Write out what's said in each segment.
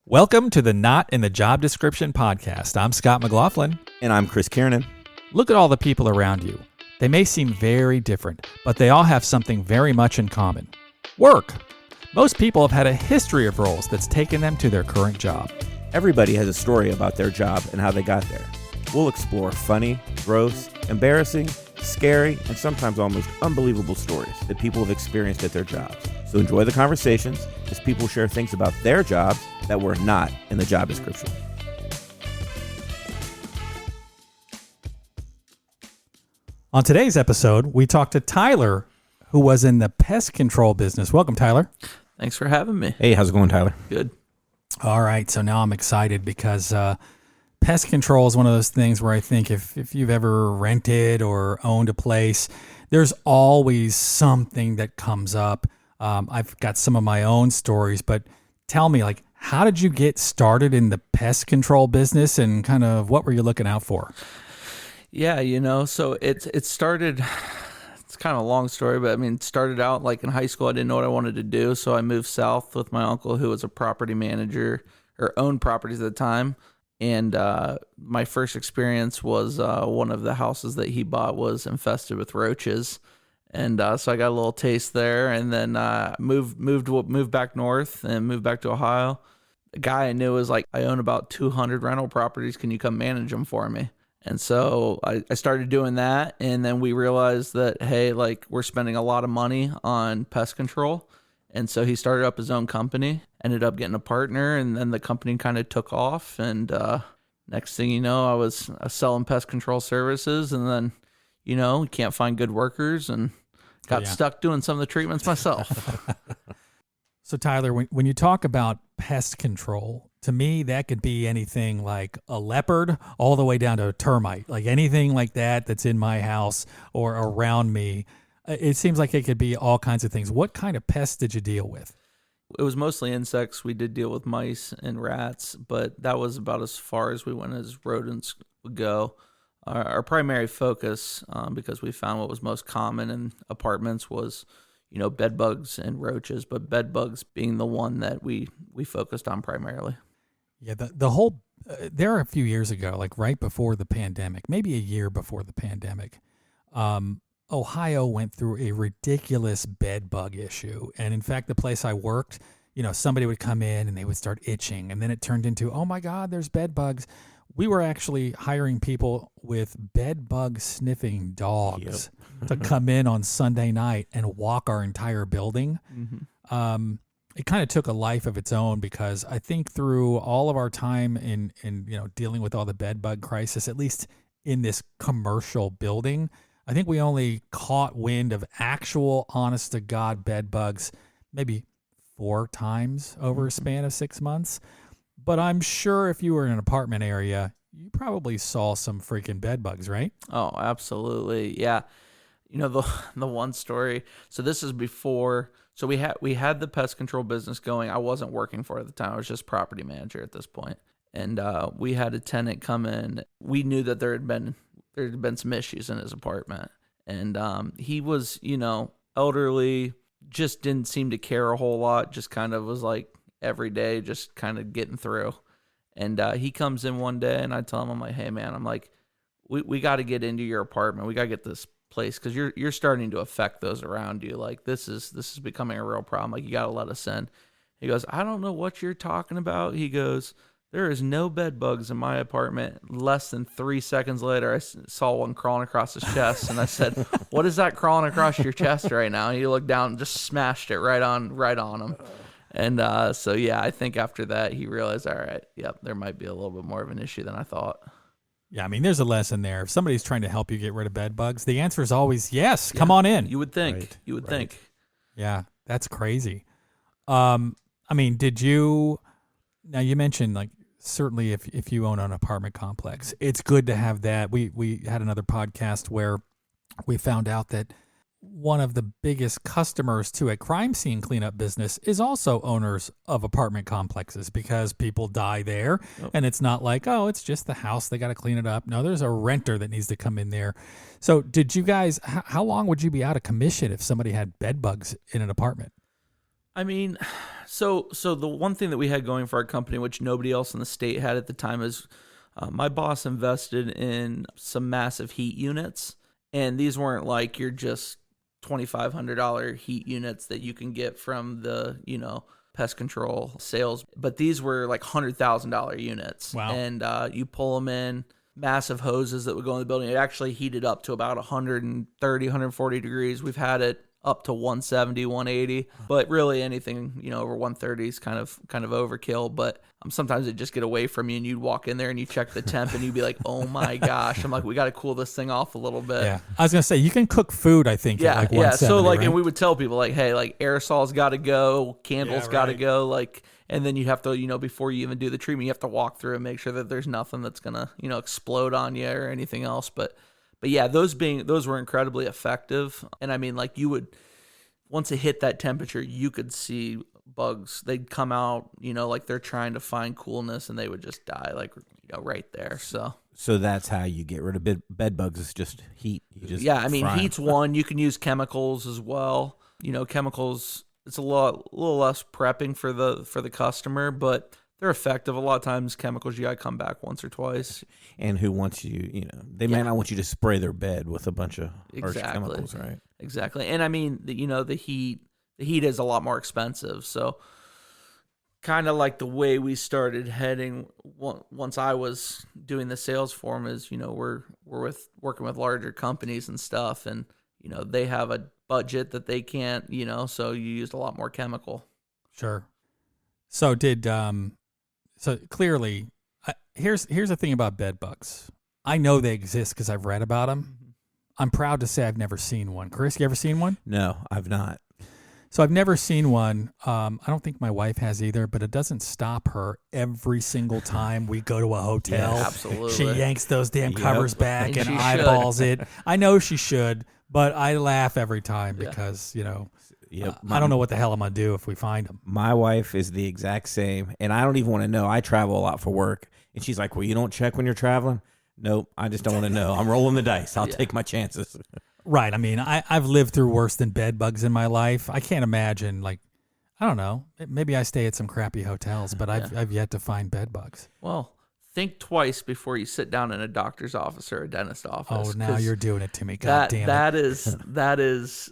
Welcome to the Not in the Job Description podcast. I'm Scott McLaughlin. And I'm Chris Kiernan. Look at all the people around you. They may seem very different, but they all have something very much in common. Work. Most people have had a history of roles that's taken them to their current job. Everybody has a story about their job and how they got there. We'll explore funny, gross, embarrassing, scary, and sometimes almost unbelievable stories that people have experienced at their jobs. So enjoy the conversations as people share things about their jobs that were not in the job description. On today's episode, we talked to Tyler, who was in the pest control business. Welcome, Tyler. Thanks for having me. Hey, how's it going, Tyler? Good. All right, so now I'm excited because pest control is one of those things where I think if you've ever rented or owned a place, there's always something that comes up. I've got some of my own stories, but tell me, how did you get started in the pest control business and kind of what were you looking out for? Yeah, so it started, it's kind of a long story, but it started out in high school. I didn't know what I wanted to do, so I moved south with my uncle who was a property manager or owned properties at the time. And my first experience was one of the houses that he bought was infested with roaches. And so I got a little taste there, and then moved back north and moved back to Ohio. A guy I knew was like, I own about 200 rental properties. Can you come manage them for me? And so I started doing that, and then we realized that, hey, we're spending a lot of money on pest control. And so he started up his own company, ended up getting a partner, and then the company kind of took off. And next thing you know, I was selling pest control services, and then, you can't find good workers, and got stuck doing some of the treatments myself. So Tyler, when you talk about pest control, to me, that could be anything like a leopard all the way down to a termite, like anything like that that's in my house or around me. It seems like it could be all kinds of things. What kind of pests did you deal with? It was mostly insects. We did deal with mice and rats, but that was about as far as we went as rodents would go. Our primary focus, because we found what was most common in apartments was, bedbugs and roaches, but bedbugs being the one that we focused on primarily. Yeah, the whole, there are a few years ago, right before the pandemic, maybe a year before the pandemic, Ohio went through a ridiculous bedbug issue. And in fact, the place I worked, somebody would come in and they would start itching. And then it turned into, oh my God, there's bedbugs. We were actually hiring people with bedbug sniffing dogs to come in on Sunday night and walk our entire building. Mm-hmm. It kind of took a life of its own because I think through all of our time in dealing with all the bedbug crisis, at least in this commercial building, I think we only caught wind of actual honest to God bedbugs maybe 4 times over a span of 6 months. But I'm sure if you were in an apartment area, you probably saw some freaking bedbugs, right? Oh, absolutely. Yeah. The one story. So this is before. So we had the pest control business going. I wasn't working for it at the time. I was just property manager at this point. And we had a tenant come in. We knew that there had been some issues in his apartment. And he was, elderly, just didn't seem to care a whole lot, just kind of was every day, just kind of getting through. And he comes in one day and I tell him, I'm like, hey man, we got to get into your apartment. We got to get this place because you're starting to affect those around you. This is becoming a real problem. You got to let us in. He goes, I don't know what you're talking about. He goes, there is no bed bugs in my apartment. Less than 3 seconds later, I saw one crawling across his chest. And I said, what is that crawling across your chest right now? And he looked down and just smashed it right on him. And so, yeah, I think after that, he realized, all right, yep, there might be a little bit more of an issue than I thought. Yeah, there's a lesson there. If somebody's trying to help you get rid of bed bugs, the answer is always yes, come on in. You would think. Right. You would think. Yeah, that's crazy. Did you, now you mentioned, certainly if you own an apartment complex, it's good to have that. We had another podcast where we found out that one of the biggest customers to a crime scene cleanup business is also owners of apartment complexes because people die there. Yep. And it's not it's just the house. They got to clean it up. No, there's a renter that needs to come in there. So did you guys, how long would you be out of commission if somebody had bed bugs in an apartment? I mean, so the one thing that we had going for our company, which nobody else in the state had at the time, is my boss invested in some massive heat units, and these weren't like your just $2,500 heat units that you can get from the pest control sales, but these were like $100,000 units. Wow. And you pull them in. Massive hoses that would go in the building. It actually heated up to about 130, 140 degrees. We've had it up to 170, 180, but really anything, over 130 is kind of overkill. But sometimes it just get away from you and you'd walk in there and you check the temp and you'd be like, oh my gosh. I'm like, we got to cool this thing off a little bit. Yeah. I was going to say, you can cook food, I think, at like 170, So like, right? and we would tell people like, hey, like aerosols got to go, candles got to go. Like, and then you have to, before you even do the treatment, you have to walk through and make sure that there's nothing that's going to, explode on you or anything else. But yeah, those were incredibly effective. And I mean, like once it hit that temperature, you could see bugs. They'd come out, like they're trying to find coolness and they would just die like, right there. So that's how you get rid of bed bugs. It's just heat. You just Heat's one. You can use chemicals as well. Chemicals, it's a little less prepping for the customer, but they're effective. A lot of times chemicals, you got to come back once or twice. And who wants you, they may not want you to spray their bed with a bunch of harsh chemicals, right? Exactly. And I mean, the heat is a lot more expensive. So kind of like the way we started heading once I was doing the sales for them is, we're working with larger companies and stuff, and, they have a budget that they can't, so you used a lot more chemical. Sure. So so clearly, here's the thing about bed bugs. I know they exist because I've read about them. Mm-hmm. I'm proud to say I've never seen one. Chris, you ever seen one? No, I've not. So I've never seen one. I don't think my wife has either, but it doesn't stop her every single time we go to a hotel. Yeah, absolutely. She yanks those damn covers back and she eyeballs it. I know she should, but I laugh every time because, I don't know what the hell I'm going to do if we find them. My wife is the exact same, and I don't even want to know. I travel a lot for work, and she's like, well, you don't check when you're traveling? Nope, I just don't want to know. I'm rolling the dice. I'll take my chances. Right. I mean, I've lived through worse than bed bugs in my life. I can't imagine, I don't know. Maybe I stay at some crappy hotels, but I've yet to find bed bugs. Well, think twice before you sit down in a doctor's office or a dentist office. Oh, now you're doing it to me. God damn it. That is,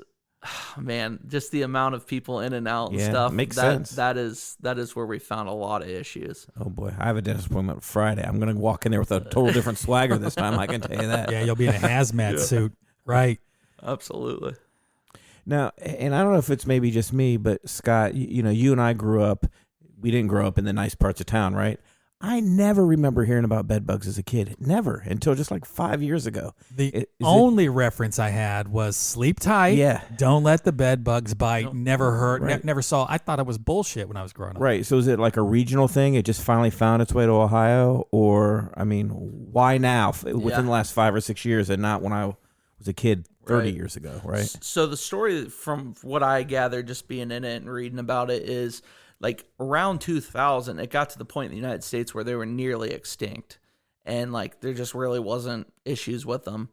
man, just the amount of people in and out and stuff. Makes sense. That is where we found a lot of issues. Oh boy, I have a dentist appointment Friday. I'm going to walk in there with a total different swagger this time. I can tell you that. Yeah, you'll be in a hazmat suit. Right. Absolutely. Now, and I don't know if it's maybe just me, but Scott, you and I grew up, we didn't grow up in the nice parts of town, right? I never remember hearing about bed bugs as a kid. Never, until just like 5 years ago. The only reference I had was sleep tight. Yeah. Don't let the bed bugs bite. Nope. Never heard. Right. Never saw. I thought it was bullshit when I was growing up. Right. So is it like a regional thing? It just finally found its way to Ohio? Or, I mean, why now within the last 5 or 6 years and not when I was a kid 30 years ago, right? So the story from what I gathered just being in it and reading about it is like around 2000, it got to the point in the United States where they were nearly extinct. And like there just really wasn't issues with them.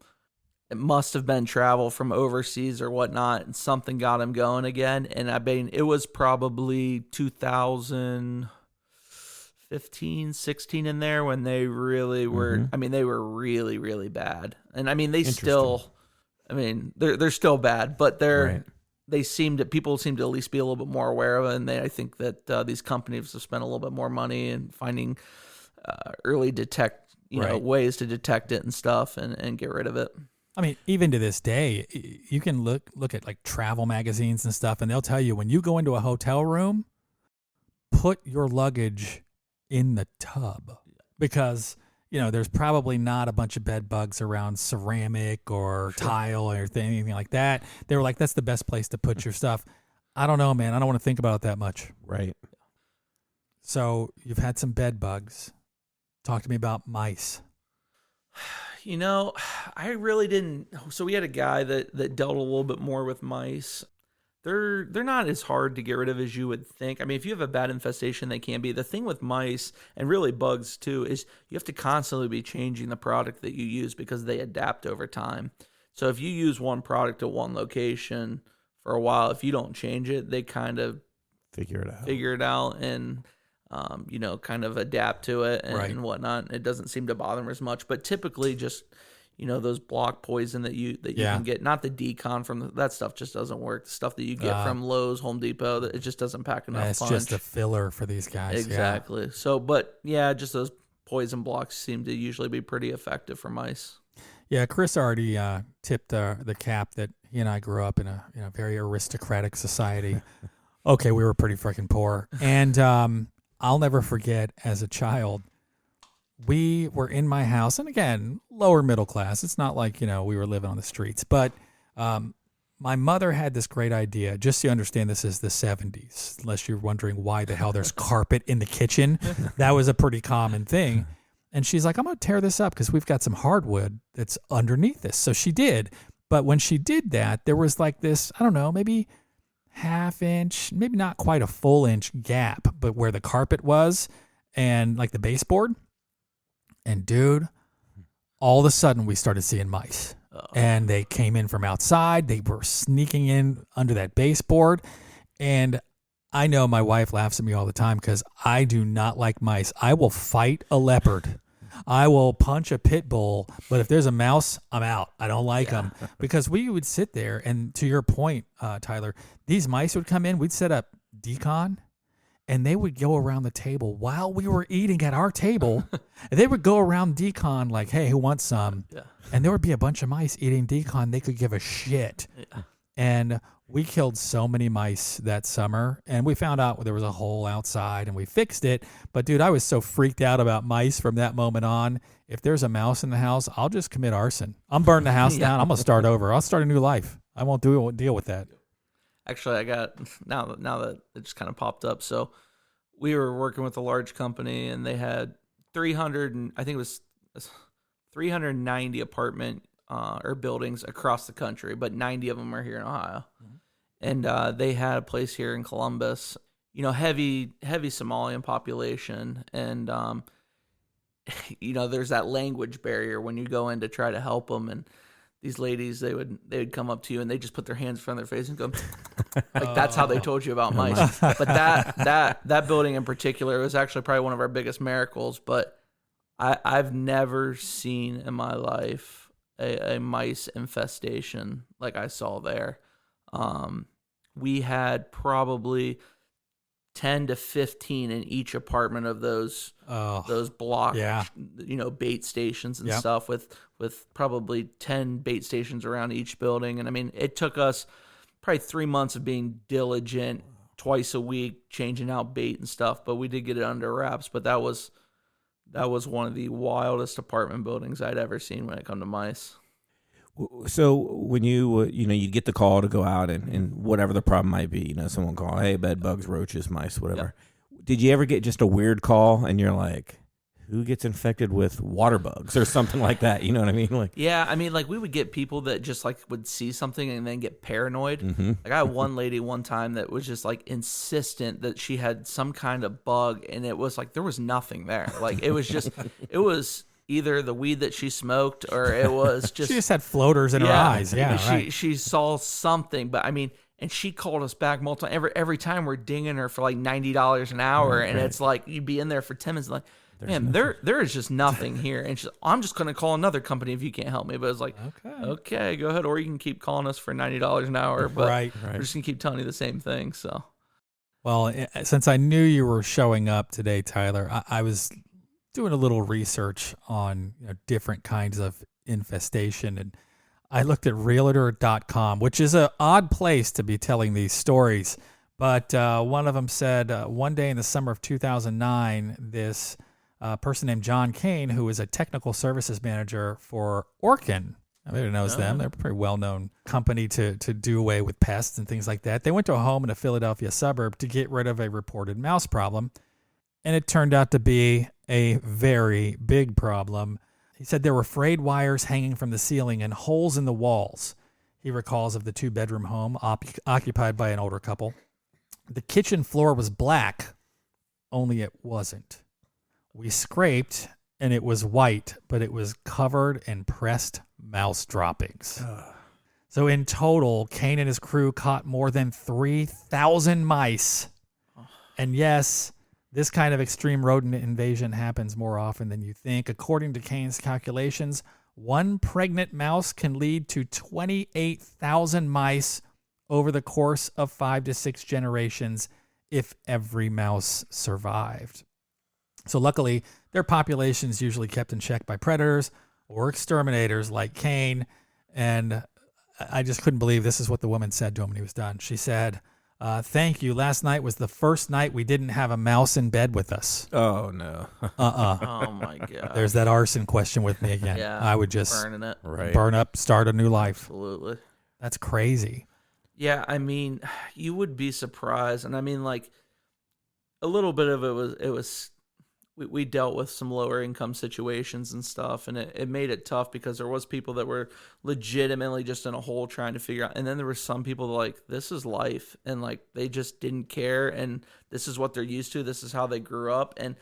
It must have been travel from overseas or whatnot, and something got them going again. And I mean, it was probably 2015, 16 in there when they really were, I mean, they were really, really bad. And I mean, they're still bad, but people seem to at least be a little bit more aware of it. And I think that these companies have spent a little bit more money in finding early ways to detect it and stuff and get rid of it. I mean, even to this day, you can look at like travel magazines and stuff, and they'll tell you when you go into a hotel room, put your luggage in the tub because there's probably not a bunch of bed bugs around ceramic or tile or anything like that. They were like, that's the best place to put your stuff. I don't know, man. I don't want to think about it that much. Right. So you've had some bed bugs. Talk to me about mice. I really didn't. So we had a guy that dealt a little bit more with mice. They're not as hard to get rid of as you would think. I mean, if you have a bad infestation, they can be. The thing with mice, and really bugs too, is you have to constantly be changing the product that you use because they adapt over time. So if you use one product at one location for a while, if you don't change it, they kind of figure it out and, kind of adapt to it and whatnot. It doesn't seem to bother them as much, but typically just, those block poison that you can get, not the decon that stuff just doesn't work. The stuff that you get from Lowe's, Home Depot, it just doesn't pack enough It's punch. just a filler for these guys. Exactly. So, but yeah, just those poison blocks seem to usually be pretty effective for mice. Yeah, Chris already tipped the cap that he and I grew up in a very aristocratic society. Okay, we were pretty freaking poor. And I'll never forget, as a child, we were in my house, and again, lower middle class. It's not like, we were living on the streets. But my mother had this great idea. Just so you understand, this is the 70s, unless you're wondering why the hell there's carpet in the kitchen. That was a pretty common thing. And she's like, I'm going to tear this up because we've got some hardwood that's underneath this. So she did. But when she did that, there was like this, I don't know, maybe half inch, maybe not quite a full inch gap, but where the carpet was and like the baseboard. And dude, all of a sudden we started seeing mice. And they came in from outside. They were sneaking in under that baseboard. And I know my wife laughs at me all the time because I do not like mice. I will fight a leopard. I will punch a pit bull. But if there's a mouse, I'm out. I don't like them. Because we would sit there, and to your point, Tyler, these mice would come in. We'd set up decon, and they would go around the table while we were eating at our table. And they would go around decon like, hey, who wants some? Yeah. And there would be a bunch of mice eating decon. They could give a shit. Yeah. And we killed so many mice that summer, and we found out there was a hole outside, and we fixed it. But, dude, I was so freaked out about mice from that moment on. If there's a mouse in the house, I'll just commit arson. I'm burning the house down. I'm going to start over. I'll start a new life. I won't deal with that. Actually, I got now that it just kind of popped up. So we were working with a large company, and they had 390 apartment or buildings across the country, but 90 of them are here in Ohio. Mm-hmm. And they had a place here in Columbus, heavy Somalian population. And, there's that language barrier when you go in to try to help them. And these ladies, they would come up to you and they just put their hands in front of their face and go, like, that's how they told you about mice. But that building in particular was actually probably one of our biggest miracles. But I've never seen in my life a mice infestation like I saw there. We had probably 10 to 15 in each apartment of those block, bait stations and stuff with probably 10 bait stations around each building. And I mean, it took us probably 3 months of being diligent, twice a week, changing out bait and stuff, but we did get it under wraps. But that was one of the wildest apartment buildings I'd ever seen when it come to mice. So when you get the call to go out and whatever the problem might be, someone call, hey, bed bugs, roaches, mice, whatever. Yep. Did you ever get just a weird call and you're like, who gets infected with water bugs or something like that? You know what I mean? Like, yeah, I mean, like we would get people that just like would see something and then get paranoid. Mm-hmm. Like I had one lady one time that was just like insistent that she had some kind of bug, and it was like there was nothing there. Like it was either the weed that she smoked or it was just she just had floaters in her eyes. Yeah, she saw something, but I mean. And she called us back multiple every time we're dinging her for like $90 an hour, and it's like you'd be in there for 10 minutes, like, man, there is just nothing here. And she's, I'm just going to call another company if you can't help me. But it's like, okay, go ahead, or you can keep calling us for $90 an hour. But right. We're just going to keep telling you the same thing. So, well, since I knew you were showing up today, Tyler, I was doing a little research on different kinds of infestation, and I looked at realtor.com, which is an odd place to be telling these stories. But one of them said one day in the summer of 2009, this person named John Kane, who was a technical services manager for Orkin, everybody knows them. They're a pretty well-known company to do away with pests and things like that. They went to a home in a Philadelphia suburb to get rid of a reported mouse problem. And it turned out to be a very big problem. He said there were frayed wires hanging from the ceiling and holes in the walls. He recalls of the 2-bedroom home occupied by an older couple. The kitchen floor was black, only it wasn't. We scraped, and it was white, but it was covered in pressed mouse droppings. So in total, Kane and his crew caught more than 3,000 mice And yes, this kind of extreme rodent invasion happens more often than you think. According to Kane's calculations, one pregnant mouse can lead to 28,000 mice over the course of 5 to 6 generations if every mouse survived. So luckily, their population's usually kept in check by predators or exterminators like Kane. And I just couldn't believe this is what the woman said to him when he was done. She said, thank you. Last night was the first night we didn't have a mouse in bed with us. Oh, no. Oh my god. There's that arson question with me again. Yeah, I would just burning it. Right. burn up, start a new life. Absolutely. That's crazy. Yeah, I mean, you would be surprised, and I mean, like, a little bit of it was we dealt with some lower income situations and stuff, and it made it tough because there was people that were legitimately just in a hole trying to figure out, and then there were some people that like, this is life, and like they just didn't care, and this is what they're used to, this is how they grew up, and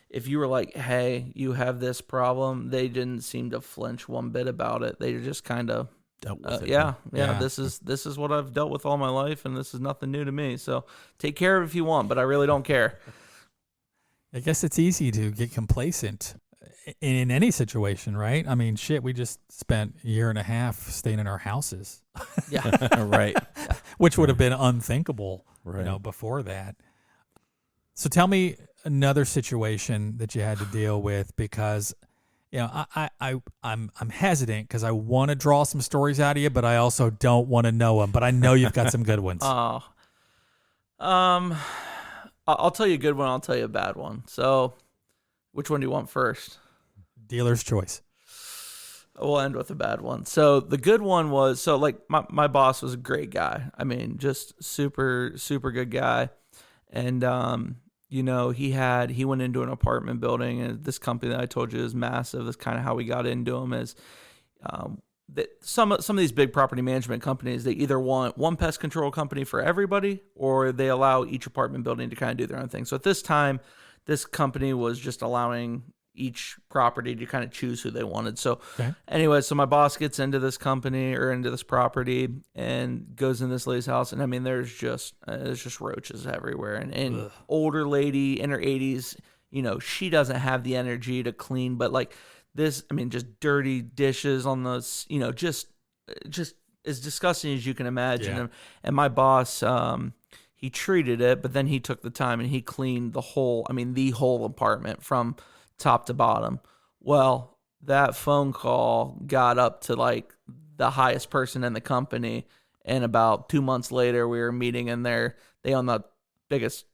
if you were like, hey, you have this problem, they didn't seem to flinch one bit about it. They just kind of Dealt with it. yeah. Yeah. This is what I've dealt with all my life, and this is nothing new to me. So take care of it if you want, but I really don't care. I guess it's easy to get complacent in any situation, right? I mean, shit, we just spent a year and a half staying in our houses, Yeah. Right. which would have been unthinkable, Right. before that. So tell me another situation that you had to deal with, because I'm hesitant because I want to draw some stories out of you, but I also don't want to know them. But I know you've got some good ones. Oh. I'll tell you a good one. I'll tell you a bad one. So, which one do you want first? Dealer's choice. We'll end with a bad one. So the good one was, so like my boss was a great guy. I mean, just super, super good guy. And, he went into an apartment building, and this company that I told you is massive. That's kind of how we got into him is, that some of these big property management companies, they either want one pest control company for everybody, or they allow each apartment building to kind of do their own thing. So at this time, this company was just allowing each property to kind of choose who they wanted. So anyway, so my boss gets into this company or into this property and goes in this lady's house. And I mean, there's just roaches everywhere, and older lady in her 80s, she doesn't have the energy to clean, but like this, I mean, just dirty dishes on those, just as disgusting as you can imagine. Yeah. And my boss, he treated it, but then he took the time and he cleaned the whole apartment from top to bottom. Well, that phone call got up to like the highest person in the company, and about 2 months later we were meeting in there. They own the biggest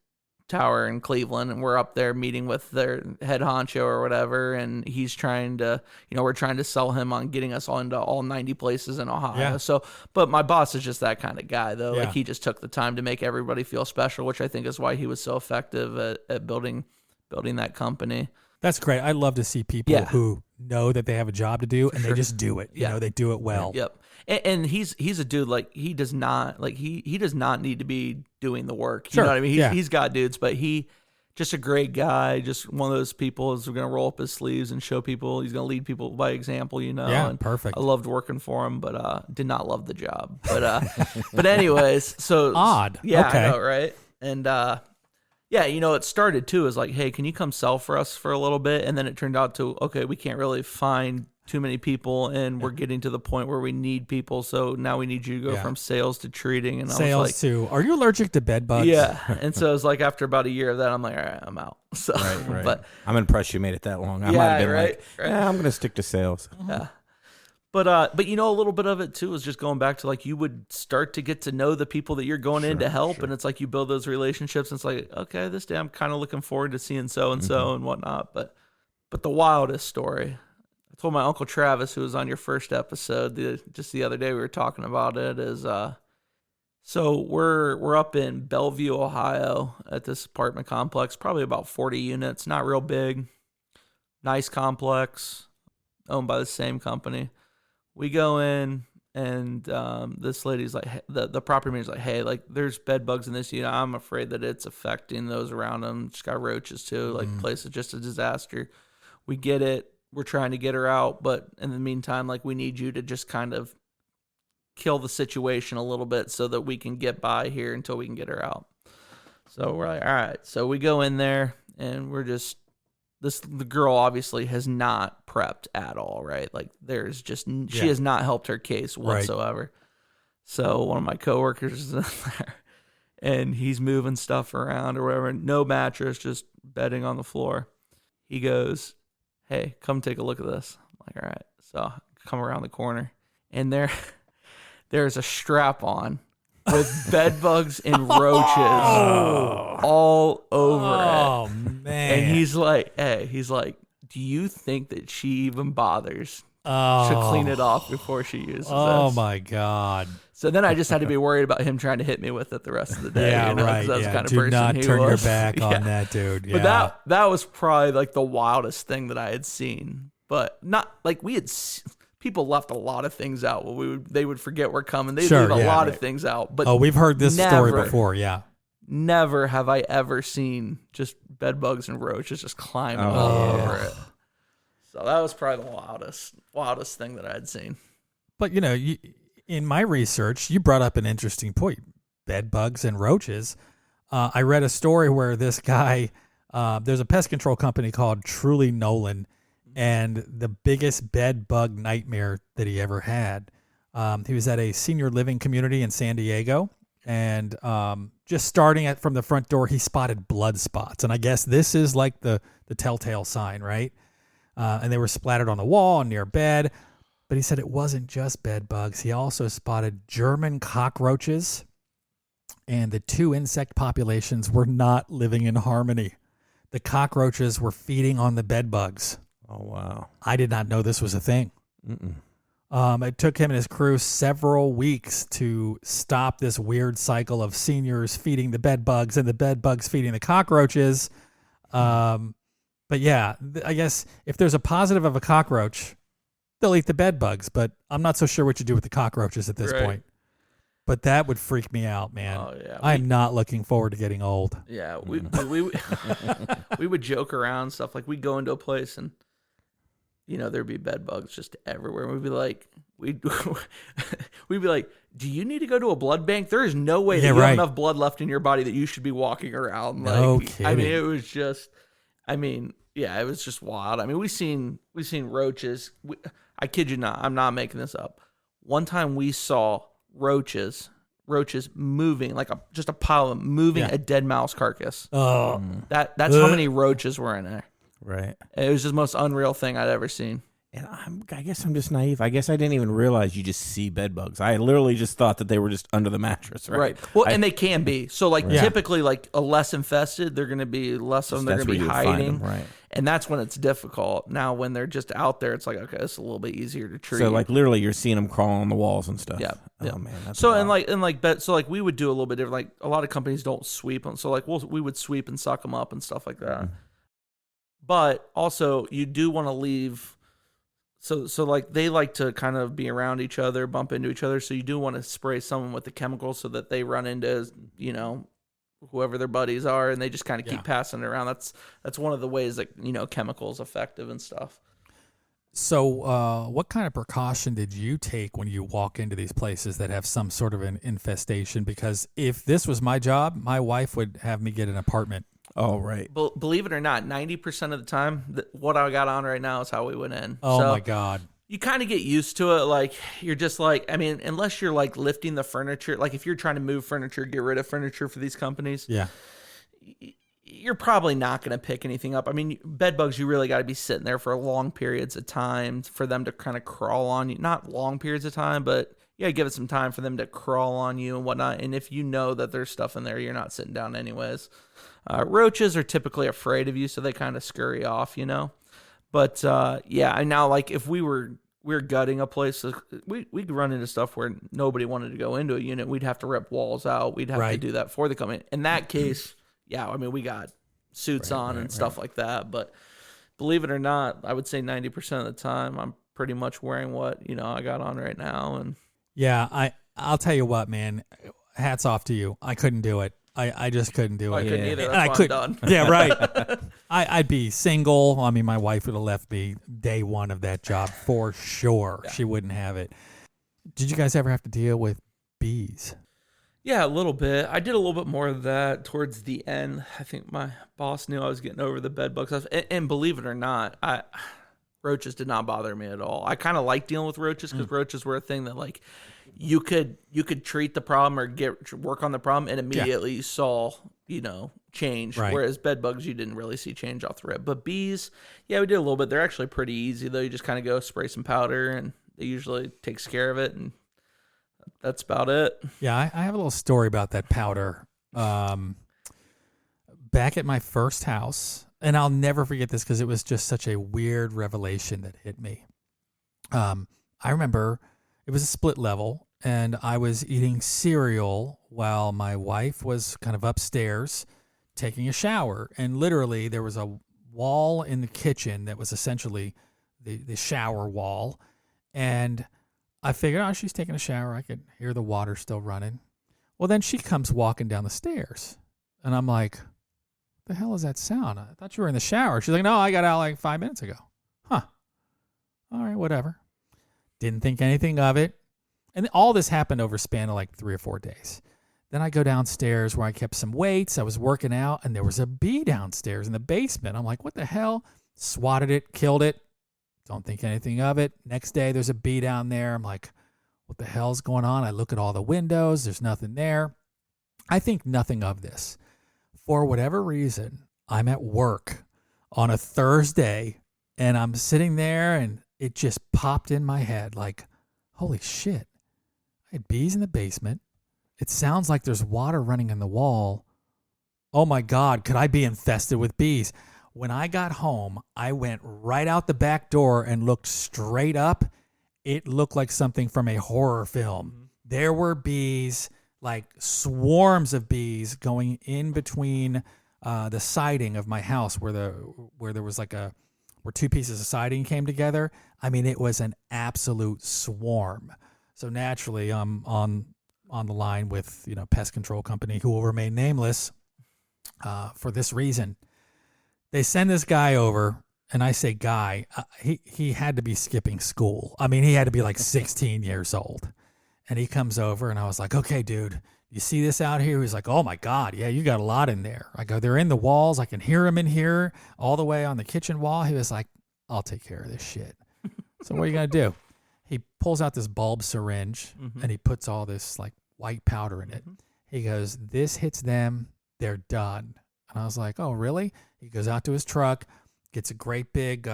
tower in Cleveland, and we're up there meeting with their head honcho or whatever, and he's trying to, we're trying to sell him on getting us all into all 90 places in Ohio. Yeah. So, but my boss is just that kind of guy though. Yeah. Like he just took the time to make everybody feel special, which I think is why he was so effective at building that company. That's great. I love to see people Yeah. who know that they have a job to do, and they sure. just do it. Yeah. They do it well. Yep. And he's a dude, like he does not need to be doing the work. You Sure. know what I mean? Yeah. He's got dudes, but he just a great guy, just one of those people who's going to roll up his sleeves and show people. He's going to lead people by example, Yeah, and perfect. I loved working for him, but did not love the job. But but anyways, so Odd. Yeah, Okay. I know, right? And yeah, it started too as like, hey, can you come sell for us for a little bit? And then it turned out to, okay, we can't really find too many people, and we're getting to the point where we need people. So now we need you to go from sales to treating. And I was like, to, are you allergic to bed bugs? yeah. And so it was like after about a year of that, I'm like, all right, I'm out. So, Right. but I'm impressed you made it that long. I Yeah, might have been right, like, right. I'm going to stick to sales. yeah. But a little bit of it too is just going back to like, you would start to get to know the people that you're going in to help. And it's like, you build those relationships, and it's like, okay, this day I'm kind of looking forward to seeing so-and-so and whatnot. But the wildest story, I told my Uncle Travis, who was on your first episode, just the other day we were talking about it, is, so we're up in Bellevue, Ohio at this apartment complex, probably about 40 units, not real big, nice complex, owned by the same company. We go in, and this lady's like, the property manager's like, hey, like there's bed bugs in this unit. I'm afraid that it's affecting those around them. She's got roaches too. Like the place is just a disaster. We get it. We're trying to get her out, but in the meantime, like we need you to just kind of kill the situation a little bit so that we can get by here until we can get her out. So we're like, all right. So we go in there and we're just the girl obviously has not prepped at all, right? Like there's just she has not helped her case whatsoever. Right. So one of my coworkers is in there and he's moving stuff around or whatever. No mattress, just bedding on the floor. He goes, "Hey, come take a look at this." I'm like, all right. So I come around the corner and there's a strap on with bed bugs and roaches all over it. Oh, man. And he's like, do you think that she even bothers to clean it off before she uses this? Oh, my God. So then I just had to be worried about him trying to hit me with it the rest of the day. Yeah, you know, right. That's Yeah. the kind of Do person not he turn was. your back on that dude. Yeah. But that was probably like the wildest thing that I had seen. But not like we had... People left a lot of things out. They would forget we're coming. They leave a lot of things out. But we've heard this story before. Yeah. Never have I ever seen just bed bugs and roaches just climbing all over it. So that was probably the wildest thing that I had seen. But in my research, you brought up an interesting point: bed bugs and roaches. I read a story where this guy, there's a pest control company called Truly Nolan. And the biggest bed bug nightmare that he ever had, he was at a senior living community in San Diego, and just starting from the front door, he spotted blood spots. And I guess this is like the telltale sign, right? And they were splattered on the wall and near bed. But he said it wasn't just bed bugs. He also spotted German cockroaches, and the two insect populations were not living in harmony. The cockroaches were feeding on the bed bugs. Oh, wow. I did not know this was a thing. It took him and his crew several weeks to stop this weird cycle of seniors feeding the bed bugs and the bed bugs feeding the cockroaches. But yeah, I guess if there's a positive of a cockroach, they'll eat the bed bugs. But I'm not so sure what you do with the cockroaches at this point. But that would freak me out, man. Oh, yeah. I'm not looking forward to getting old. Yeah, we would joke around and stuff. Like we'd go into a place and there'd be bed bugs just everywhere. We'd be like, do you need to go to a blood bank? There is no way that you have enough blood left in your body that you should be walking around. No kidding. I mean, it was just, it was just wild. I mean, we've seen roaches. I kid you not. I'm not making this up. One time we saw roaches moving, like just a pile of them moving a dead mouse carcass. Oh, that's how many roaches were in there. Right. It was just the most unreal thing I'd ever seen. And I guess I'm just naive. I guess I didn't even realize you just see bed bugs. I literally just thought that they were just under the mattress, right? Well, and they can be. So, typically, a less infested, they're going to be less of them. They're going to be hiding. Right. And that's when it's difficult. Now, when they're just out there, it's like, okay, it's a little bit easier to treat. So, literally, you're seeing them crawling on the walls and stuff. Yeah. Oh, man. That's so, wild. we would do a little bit different. Like, a lot of companies don't sweep them. So, we would sweep and suck them up and stuff like that. Mm-hmm. But also, you do want to leave. So they like to kind of be around each other, bump into each other. So you do want to spray someone with the chemical so that they run into, whoever their buddies are, and they just kind of keep passing it around. That's one of the ways that chemical is effective and stuff. So, what kind of precaution did you take when you walk into these places that have some sort of an infestation? Because if this was my job, my wife would have me get an apartment. Oh, right. Believe it or not, 90% of the time, what I got on right now is how we went in. Oh, my God. You kind of get used to it. Like, you're just like, unless you're like lifting the furniture, like if you're trying to move furniture, get rid of furniture for these companies. Yeah. You're probably not going to pick anything up. Bed bugs, you really got to be sitting there for long periods of time for them to kind of crawl on you. Not long periods of time, but give it some time for them to crawl on you and whatnot. And if you know that there's stuff in there, you're not sitting down anyways. Roaches are typically afraid of you, so they kind of scurry off, But and now if we're gutting a place, we'd run into stuff where nobody wanted to go into a unit. We'd have to rip walls out. We'd have to do that for the company. In that case, we got suits on and stuff like that. But believe it or not, I would say 90% of the time, I'm pretty much wearing what I got on right now. And I'll tell you what, man. Hats off to you. I couldn't do it. I just couldn't do it. I couldn't either. That's why I'm done. Yeah, right. I'd be single. My wife would have left me day one of that job for sure. Yeah. She wouldn't have it. Did you guys ever have to deal with bees? Yeah, a little bit. I did a little bit more of that towards the end. I think my boss knew I was getting over the bed bug stuff. And believe it or not, roaches did not bother me at all. I kind of like dealing with roaches because roaches were a thing that like you could treat the problem or work on the problem and immediately you saw, change. Right. Whereas bed bugs, you didn't really see change off the rip. But bees, yeah, we did a little bit. They're actually pretty easy though. You just kind of go spray some powder and it usually takes care of it, and that's about it. Yeah, I have a little story about that powder. Back at my first house, and I'll never forget this because it was just such a weird revelation that hit me. I remember it was a split level, and I was eating cereal while my wife was kind of upstairs taking a shower. And literally, there was a wall in the kitchen that was essentially the shower wall. And I figured, oh, she's taking a shower. I could hear the water still running. Well, then she comes walking down the stairs. And I'm like, what the hell is that sound? I thought you were in the shower. She's like, no, I got out like 5 minutes ago. Huh. All right, whatever. Didn't think anything of it. And all this happened over a span of like 3 or 4 days. Then I go downstairs where I kept some weights. I was working out, and there was a bee downstairs in the basement. I'm like, what the hell? Swatted it, killed it. Don't think anything of it. Next day, there's a bee down there. I'm like, what the hell's going on? I look at all the windows. There's nothing there. I think nothing of this. For whatever reason, I'm at work on a Thursday, and I'm sitting there, and it just popped in my head like, holy shit. I had bees in the basement. It sounds like there's water running in the wall. Oh my God, could I be infested with bees? When I got home, I went right out the back door and looked straight up. It looked like something from a horror film. Mm-hmm. There were bees, like swarms of bees going in between the siding of my house where there was like where two pieces of siding came together. I mean, it was an absolute swarm. So naturally, I'm on the line with, Pest Control Company, who will remain nameless for this reason. They send this guy over, and I say guy. He had to be skipping school. I mean, he had to be like 16 years old. And he comes over, and I was like, okay, dude, you see this out here? He's like, oh, my God, yeah, you got a lot in there. I go, they're in the walls. I can hear them in here all the way on the kitchen wall. He was like, I'll take care of this shit. So what are you going to do? He pulls out this bulb syringe, and he puts all this like white powder in it. He goes, this hits them, they're done. And I was like, oh, really? He goes out to his truck, gets a great big,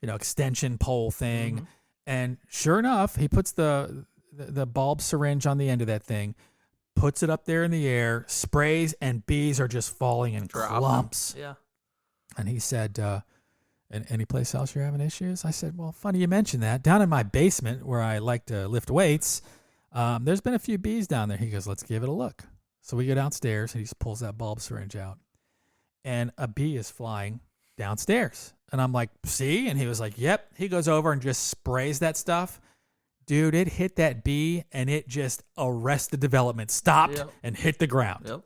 extension pole thing. And sure enough, he puts the bulb syringe on the end of that thing, puts it up there in the air, sprays, and bees are just falling in clumps. Yeah. And he said, any place else you're having issues? I said, well, funny you mentioned that. Down in my basement where I like to lift weights, there's been a few bees down there. He goes, let's give it a look. So we go downstairs, and he just pulls that bulb syringe out. And a bee is flying downstairs. And I'm like, see? And he was like, yep. He goes over and just sprays that stuff. Dude, it hit that bee, and it just arrested development, stopped, and hit the ground. Yep.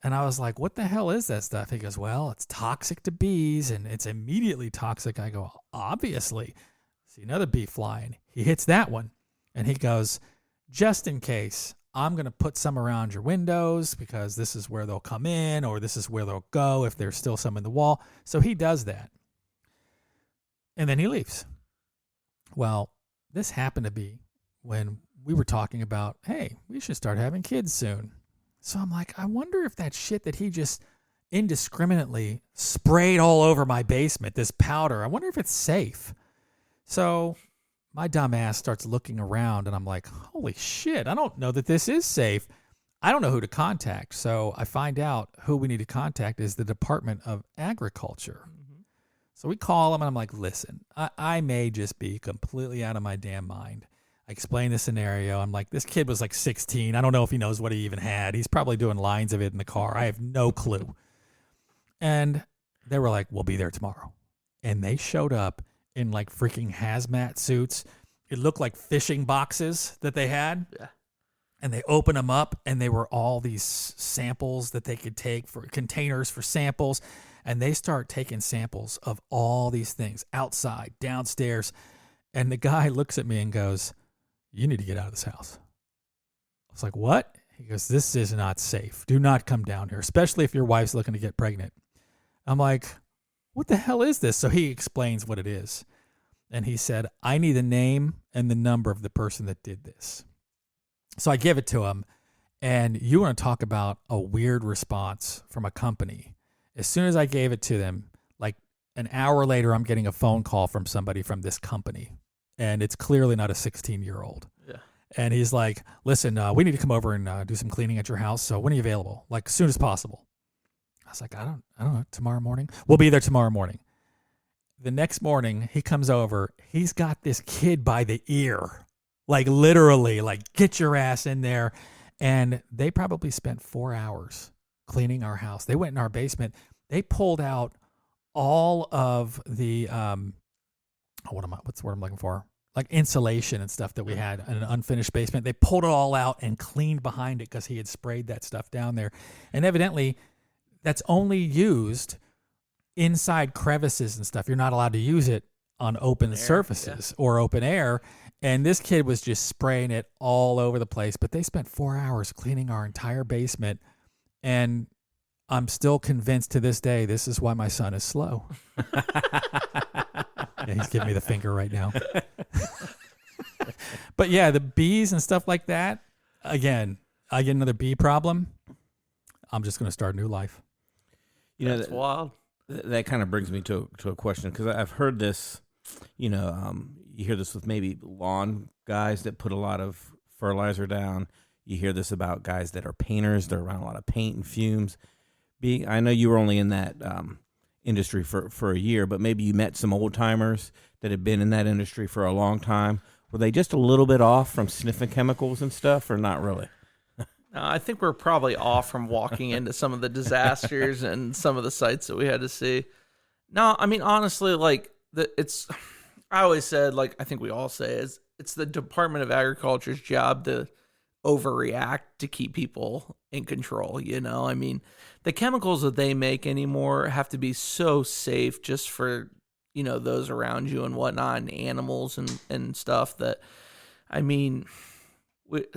And I was like, what the hell is that stuff? He goes, well, it's toxic to bees, and it's immediately toxic. I go, obviously. See another bee flying. He hits that one, and he goes, just in case, I'm going to put some around your windows because this is where they'll come in, or this is where they'll go if there's still some in the wall. So he does that. And then he leaves. Well, this happened to be when we were talking about, hey, we should start having kids soon. So I'm like, I wonder if that shit that he just indiscriminately sprayed all over my basement, this powder, I wonder if it's safe. So my dumb ass starts looking around, and I'm like, holy shit, I don't know that this is safe. I don't know who to contact. So I find out who we need to contact is the Department of Agriculture. So we call him, and I'm like, listen, I may just be completely out of my damn mind. I explain the scenario. I'm like, this kid was like 16. I don't know if he knows what he even had. He's probably doing lines of it in the car. I have no clue. And they were like, we'll be there tomorrow. And they showed up in like freaking hazmat suits. It looked like fishing boxes that they had. Yeah. And they opened them up, and they were all these samples that they could take for containers for samples. And they start taking samples of all these things outside, downstairs. And the guy looks at me and goes, you need to get out of this house. I was like, what? He goes, this is not safe. Do not come down here, especially if your wife's looking to get pregnant. I'm like, what the hell is this? So he explains what it is. And he said, I need the name and the number of the person that did this. So I give it to him. And you want to talk about a weird response from a company. As soon as I gave it to them, like an hour later, I'm getting a phone call from somebody from this company. And it's clearly not a 16-year-old. Yeah. And he's like, listen, we need to come over and do some cleaning at your house. So when are you available? Like, as soon as possible. I was like, I don't know, tomorrow morning? We'll be there tomorrow morning. The next morning, he comes over. He's got this kid by the ear. Like, literally, like, get your ass in there. And they probably spent 4 hours cleaning our house. They went in our basement. They pulled out all of the, what's the word I'm looking for? Like insulation and stuff that we had in an unfinished basement. They pulled it all out and cleaned behind it because he had sprayed that stuff down there. And evidently, that's only used inside crevices and stuff. You're not allowed to use it on open surfaces or open air. And this kid was just spraying it all over the place. But they spent 4 hours cleaning our entire basement. And I'm still convinced to this day this is why my son is slow. Yeah, he's giving me the finger right now. But yeah, the bees and stuff like that, again, I get another bee problem. I'm just going to start a new life. You know, That's wild. That kind of brings me to a question, because I've heard this, you hear this with maybe lawn guys that put a lot of fertilizer down. You hear this about guys that are painters. They're around a lot of paint and fumes. I know you were only in that industry for a year, but maybe you met some old timers that had been in that industry for a long time. Were they just a little bit off from sniffing chemicals and stuff, or not really? I think we're probably off from walking into some of the disasters and some of the sites that we had to see. No, I mean, honestly, like I always said, like, I think we all say it's the Department of Agriculture's job to overreact to keep people in control. I mean, the chemicals that they make anymore have to be so safe just for, those around you and whatnot, and animals and stuff that, I mean,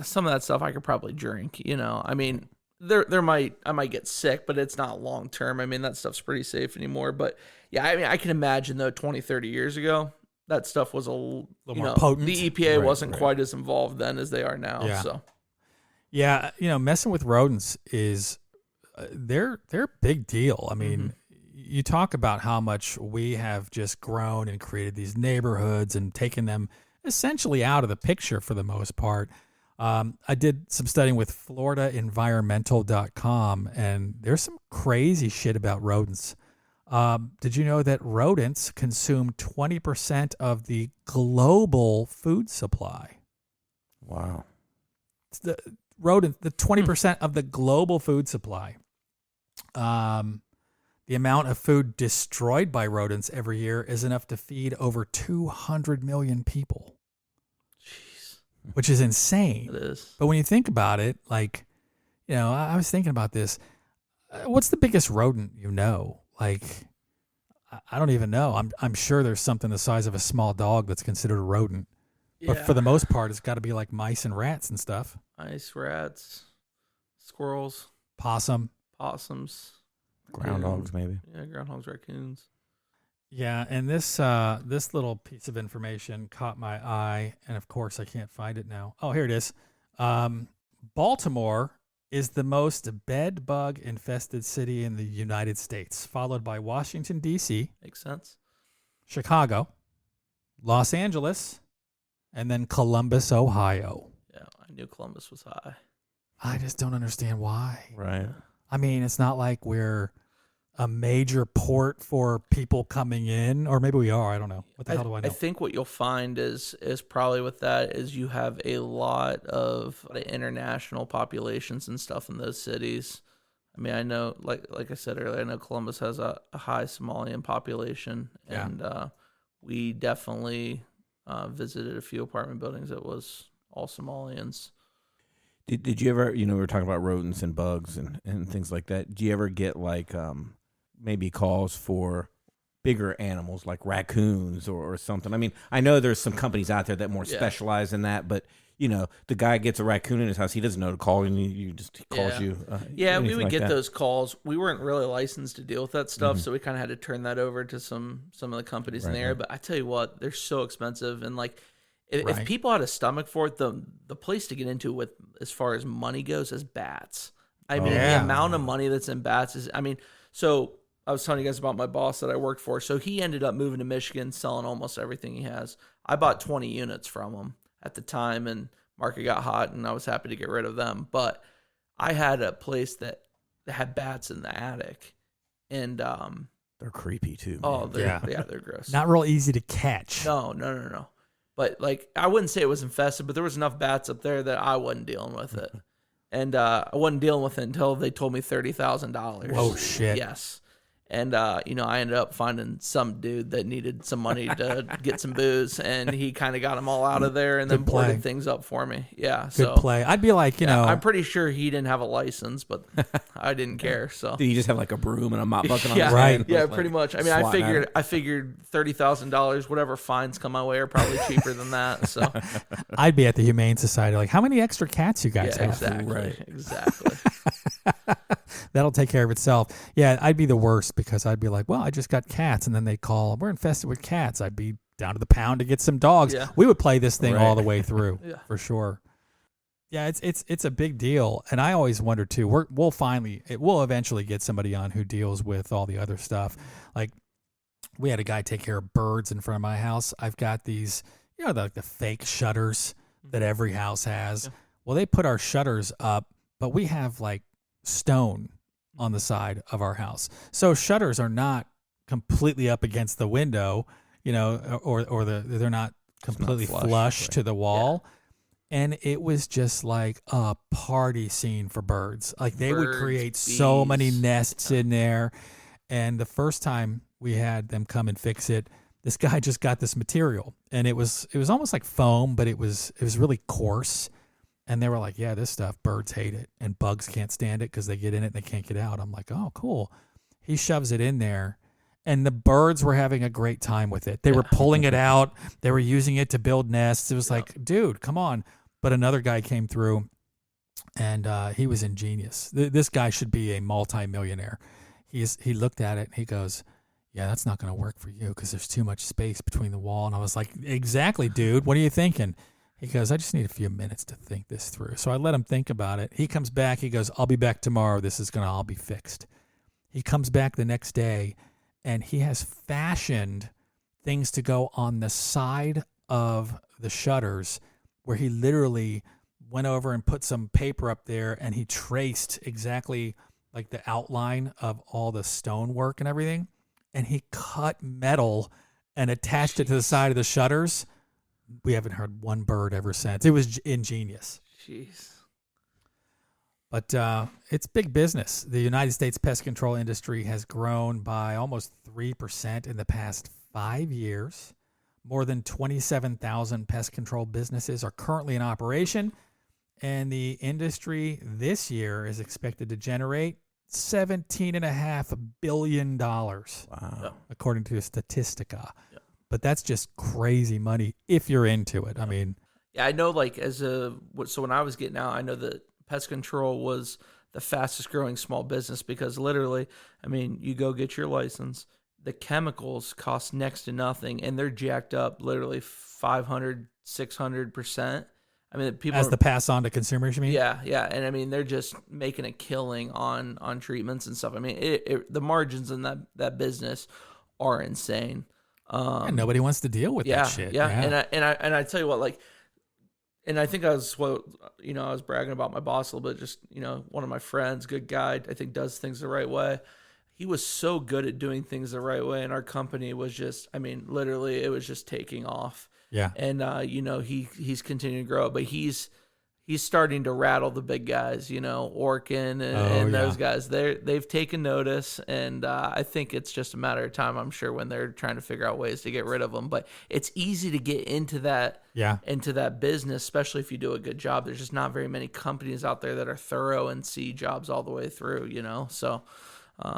some of that stuff I could probably drink, I mean, I might get sick, but it's not long term. I mean, that stuff's pretty safe anymore. But yeah, I mean, I can imagine though 20, 30 years ago, that stuff was a little more potent. The EPA wasn't quite as involved then as they are now. Yeah. So yeah, messing with rodents is they're a big deal. I mean, you talk about how much we have just grown and created these neighborhoods and taken them essentially out of the picture for the most part. I did some studying with FloridaEnvironmental.com, and there's some crazy shit about rodents. Did you know that rodents consume 20% of the global food supply? Wow. It's the 20% of the global food supply. The amount of food destroyed by rodents every year is enough to feed over 200 million people. jeez, Which is insane. it is. But when you think about it, like, I was thinking about this. What's the biggest rodent you know? Like, I don't even know. I'm sure there's something the size of a small dog that's considered a rodent. But for the most part, it's got to be like mice and rats and stuff. Mice, rats, squirrels, Possum. possums, Groundhogs, maybe. Yeah, groundhogs, raccoons. Yeah, and this little piece of information caught my eye, and of course I can't find it now. Oh, here it is. Baltimore is the most bed bug infested city in the United States, followed by Washington, D.C., Makes sense. Chicago, Los Angeles, and then Columbus, Ohio. Yeah, I knew Columbus was high. I just don't understand why. Right. I mean, it's not like we're a major port for people coming in, or maybe we are. I don't know. What the hell do I know? I think what you'll find is probably with that is you have a lot of international populations and stuff in those cities. I mean, I know, like I said earlier, I know Columbus has a high Somalian population, and we definitely visited a few apartment buildings that was all Somalians. Did you ever, we were talking about rodents and bugs and things like that. Do you ever get like maybe calls for bigger animals like raccoons or something? I mean, I know there's some companies out there that more specialize in that, but the guy gets a raccoon in his house. He doesn't know to call, and he calls Yeah. you. Yeah, we anything would like get that. those calls. We weren't really licensed to deal with that stuff, so we kind of had to turn that over to some of the companies in the Right, area. right. But I tell you what, they're so expensive, and like if Right. people had a stomach for it, the place to get into with as far as money goes is bats. I mean, the Yeah. amount of money that's in bats is. I mean, so I was telling you guys about my boss that I worked for. So he ended up moving to Michigan, selling almost everything he has. I bought 20 units from him at the time, and market got hot, and I was happy to get rid of them. But I had a place that had bats in the attic, and They're creepy too. oh, man. they're gross. Not real easy to catch. No. But like, I wouldn't say it was infested, but there was enough bats up there that I wasn't dealing with it, and I wasn't dealing with it until they told me $30,000. Whoa, shit. Yes. And, I ended up finding some dude that needed some money to get some booze, and he kind of got them all out of there and then Good play. boarded things up for me. Yeah. Good So play. I'd be like, you know, I'm pretty sure he didn't have a license, but I didn't care. So Did you just have like a broom and a mop bucket on yeah, his Right. hand? yeah, Like, pretty much. I mean, swatting I figured $30,000, whatever fines come my way, are probably cheaper than that. So I'd be at the Humane Society like, how many extra cats you guys yeah, have? exactly, Right. exactly. That'll take care of itself. Yeah, I'd be the worst because I'd be like, well, I just got cats. And then they call, we're infested with cats. I'd be down to the pound to get some dogs. Yeah. We would play this thing Right. all the way through Yeah. for sure. Yeah, it's a big deal. And I always wonder too, we'll eventually get somebody on who deals with all the other stuff. Like we had a guy take care of birds in front of my house. I've got these, the fake shutters that every house has. Yeah. Well, they put our shutters up, but we have like stone on the side of our house. So shutters are not completely up against the window, they're not completely flush, flush right. to the wall. And it was just like a party scene for birds. Like they would Birds, create so many bees. nests in there. And the first time we had them come and fix it, this guy just got this material, and it was almost like foam, but it was really coarse. And they were like, yeah, this stuff, birds hate it, and bugs can't stand it because they get in it and they can't get out. I'm like, oh, cool. He shoves it in there, and the birds were having a great time with it. They were pulling it out. They were using it to build nests. It was like, dude, come on. But another guy came through, and he was ingenious. This guy should be a multimillionaire. He looked at it, and he goes, yeah, that's not going to work for you because there's too much space between the wall. And I was like, exactly, dude. What are you thinking? He goes, I just need a few minutes to think this through. So I let him think about it. He comes back. He goes, I'll be back tomorrow. This is going to all be fixed. He comes back the next day, and he has fashioned things to go on the side of the shutters where he literally went over and put some paper up there, and he traced exactly like the outline of all the stonework and everything. And he cut metal and attached it to the side of the shutters. We haven't heard one bird ever since. It was ingenious. Jeez. But it's big business. The United States pest control industry has grown by almost 3% in the past 5 years. More than 27,000 pest control businesses are currently in operation. And the industry this year is expected to generate $17.5 billion, Wow. according to Statistica. Yeah. But that's just crazy money if you're into it. I mean, Yeah, I know. Like so when I was getting out, I know that pest control was the fastest growing small business because literally, I mean, you go get your license, the chemicals cost next to nothing, and they're jacked up literally 500, 600%. I mean, people as the pass on to consumers, you mean? yeah, and I mean, they're just making a killing on treatments and stuff. I mean, the margins in that business are insane. And nobody wants to deal with that shit. Yeah. And I tell you what, like, and I think I was bragging about my boss a little bit. Just one of my friends, good guy, I think does things the right way. He was so good at doing things the right way, and our company was just, I mean, literally, it was just taking off. Yeah. And he's continuing to grow, but he's starting to rattle the big guys, Orkin and those guys. They've taken notice, and I think it's just a matter of time, I'm sure, when they're trying to figure out ways to get rid of them. But it's easy to get into that business, especially if you do a good job. There's just not very many companies out there that are thorough and see jobs all the way through, So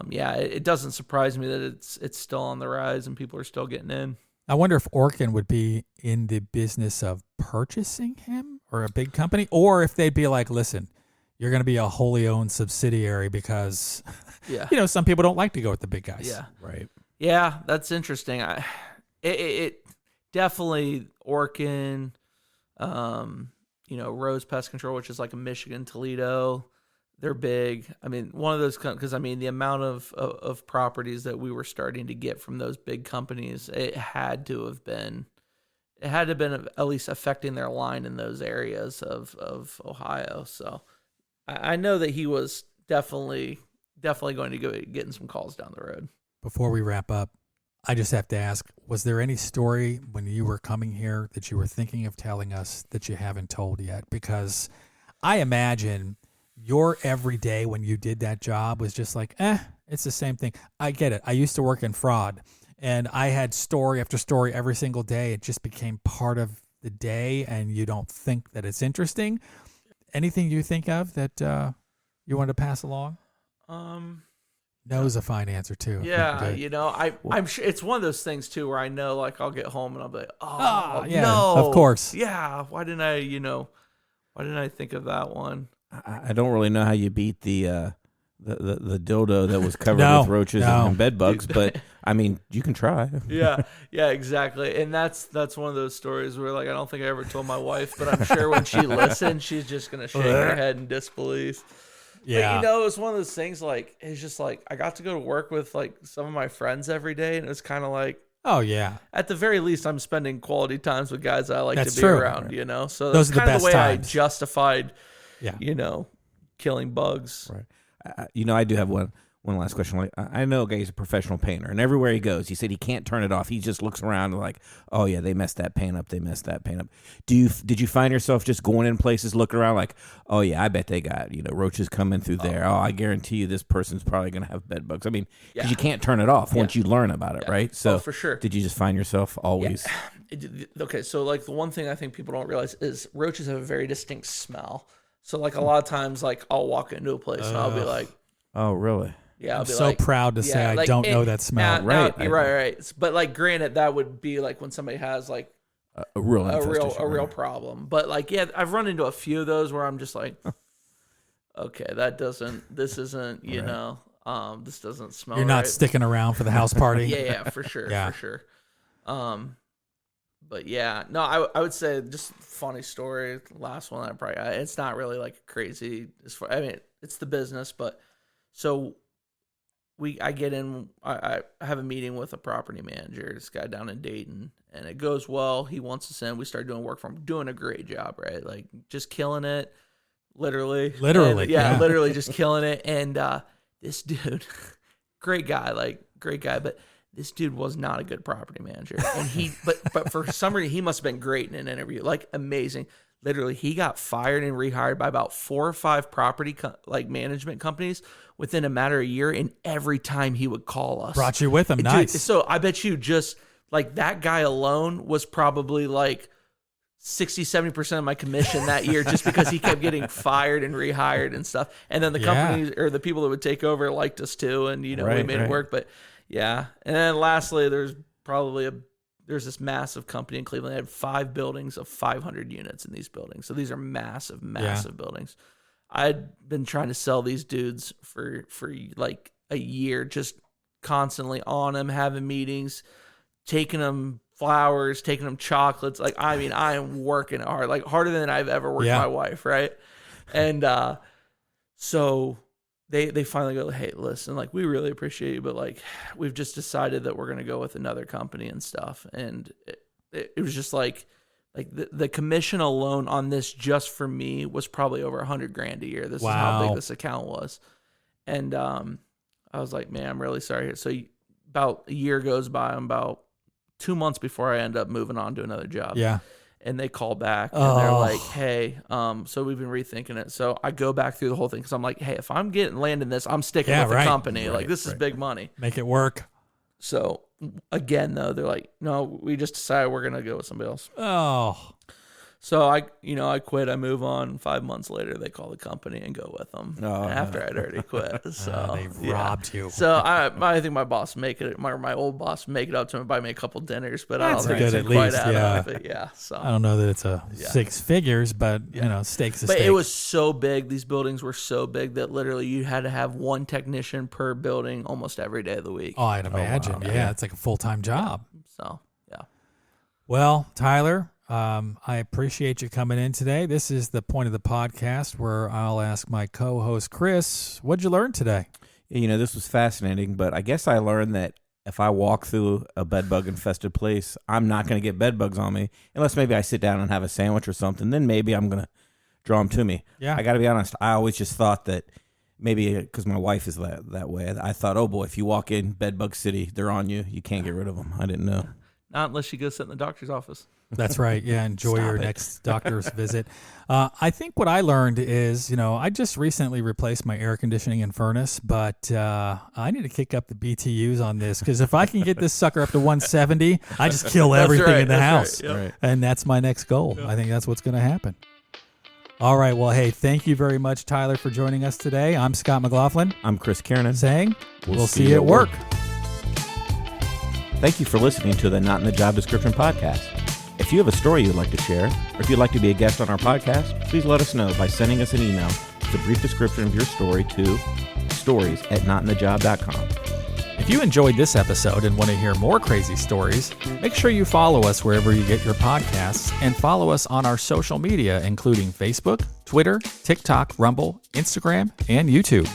it doesn't surprise me that it's still on the rise and people are still getting in. I wonder if Orkin would be in the business of purchasing him or a big company, or if they'd be like, listen, you're going to be a wholly owned subsidiary because, Yeah. some people don't like to go with the big guys. Yeah. Right. Yeah, that's interesting. It definitely Orkin, Rose Pest Control, which is like a Michigan, Toledo. They're big. I mean, one of those, because I mean, the amount of properties that we were starting to get from those big companies, it had to have been at least affecting their line in those areas of Ohio. So I know that he was definitely going to go getting some calls down the road. Before we wrap up, I just have to ask, was there any story when you were coming here that you were thinking of telling us that you haven't told yet? Because I imagine your everyday when you did that job was just like, it's the same thing. I get it. I used to work in fraud, and I had story after story every single day. It just became part of the day, and you don't think that it's interesting. Anything you think of that you want to pass along? No is a fine answer too. Yeah, I'm sure it's one of those things too where I know, like, I'll get home and I'll be like, yeah, no, of course. Yeah, why didn't I think of that one? I don't really know how you beat the dildo that was covered No, with roaches no. and bed bugs, but I mean, you can try. Yeah, exactly. And that's one of those stories where, like, I don't think I ever told my wife, but I'm sure when she listens, she's just gonna shake her head in disbelief. Yeah. But, it's one of those things, like, it's just like I got to go to work with, like, some of my friends every day, and it was kind of like, oh yeah, at the very least, I'm spending quality times with guys I like That's to be true. around, So Those that's are the kind of the way best I times. justified, yeah. killing bugs. Right. I do have one last question. Like, I know a guy, he's a professional painter, and everywhere he goes, he said he can't turn it off. He just looks around and like, oh yeah, they messed that paint up. They messed that paint up. Did you find yourself just going in places, looking around like, oh yeah, I bet they got roaches coming through there. Oh, I guarantee you, this person's probably gonna have bed bugs. I mean, because you can't turn it off once you learn about it, right? So for sure. Did you just find yourself always? Yeah. Okay, so like the one thing I think people don't realize is roaches have a very distinct smell. So like a lot of times, like I'll walk into a place and I'll be like, oh really? Yeah, I'll I'm be so like, proud to say I don't know that smell. Right. You're right. But like, granted, that would be like when somebody has like a real real problem. But like, yeah, I've run into a few of those where I'm just like, okay, this isn't, this doesn't smell. You're not right. sticking around for the house party. Yeah, for sure, Yeah. for sure. But yeah, no, I would say just funny story. Last one, it's not really like crazy. I mean, it's the business, but so. I get in, I have a meeting with a property manager, this guy down in Dayton, and it goes well. He wants us in. We start doing work for him, doing a great job, right? Like just killing it, literally. And, yeah. Literally just killing it. And this dude, great guy, but this dude was not a good property manager. And but for some reason, he must have been great in an interview, like amazing. Literally, he got fired and rehired by about 4 or 5 property management companies within a matter of a year, and every time he would call us. Brought you with him. Dude, Nice. so I bet you just like that guy alone was probably like 60, 70% of my commission that year just because he kept getting fired and rehired and stuff. And then the companies or the people that would take over liked us too, and we made it work. But yeah. And then lastly, there's this massive company in Cleveland. They had 5 buildings of 500 units in these buildings. So these are massive buildings. I'd been trying to sell these dudes for like a year, just constantly on them, having meetings, taking them flowers, taking them chocolates. Like, I mean, I am working hard, like harder than I've ever worked my wife. Right. And, so they finally go, hey, listen, like, we really appreciate you, but like, we've just decided that we're going to go with another company and stuff. And it was just like the commission alone on this just for me was probably over $100,000 a year. This is how big this account was. And, I was like, man, I'm really sorry. So about a year goes by. I'm about 2 months before I end up moving on to another job. Yeah. And they call back and they're like, hey, so we've been rethinking it. So I go back through the whole thing because I'm like, hey, if I'm landing this, I'm sticking with the company. Like, this is big money. Make it work. So again, though, they're like, no, we just decided we're going to go with somebody else. Oh. So I quit. I move on. 5 months later, they call the company and go with them after I'd already quit. So they robbed you. So I think my boss my old boss make it up to me, buy me a couple dinners, but I don't think good it's at quite least, out yeah. of it. Yeah. So I don't know that it's a six figures, but steak's a but steak. it was so big. These buildings were so big that literally you had to have one technician per building almost every day of the week. Oh, I'd imagine. wow. Yeah, it's like a full-time job. So yeah. Well, Tyler, I appreciate you coming in today. This is the point of the podcast where I'll ask my co-host, Chris, what'd you learn today? This was fascinating, but I guess I learned that if I walk through a bedbug-infested place, I'm not going to get bedbugs on me unless maybe I sit down and have a sandwich or something. Then maybe I'm going to draw them to me. Yeah. I got to be honest. I always just thought that maybe because my wife is that way. I thought, oh, boy, if you walk in Bedbug City, they're on you. You can't get rid of them. I didn't know. Not unless you go sit in the doctor's office. That's right. Yeah, enjoy your next doctor's visit. I think what I learned is, I just recently replaced my air conditioning and furnace, but I need to kick up the BTUs on this because if I can get this sucker up to 170, I just kill everything in the house. Right, yep. Right. And that's my next goal. Yep. I think that's what's going to happen. All right. Well, hey, thank you very much, Tyler, for joining us today. I'm Scott McLaughlin. I'm Chris Kiernan. Saying we'll see you at work. Thank you for listening to the Not in the Job Description podcast. If you have a story you'd like to share, or if you'd like to be a guest on our podcast, please let us know by sending us an email with a brief description of your story to stories@notinthejob.com. If you enjoyed this episode and want to hear more crazy stories, make sure you follow us wherever you get your podcasts and follow us on our social media, including Facebook, Twitter, TikTok, Rumble, Instagram, and YouTube.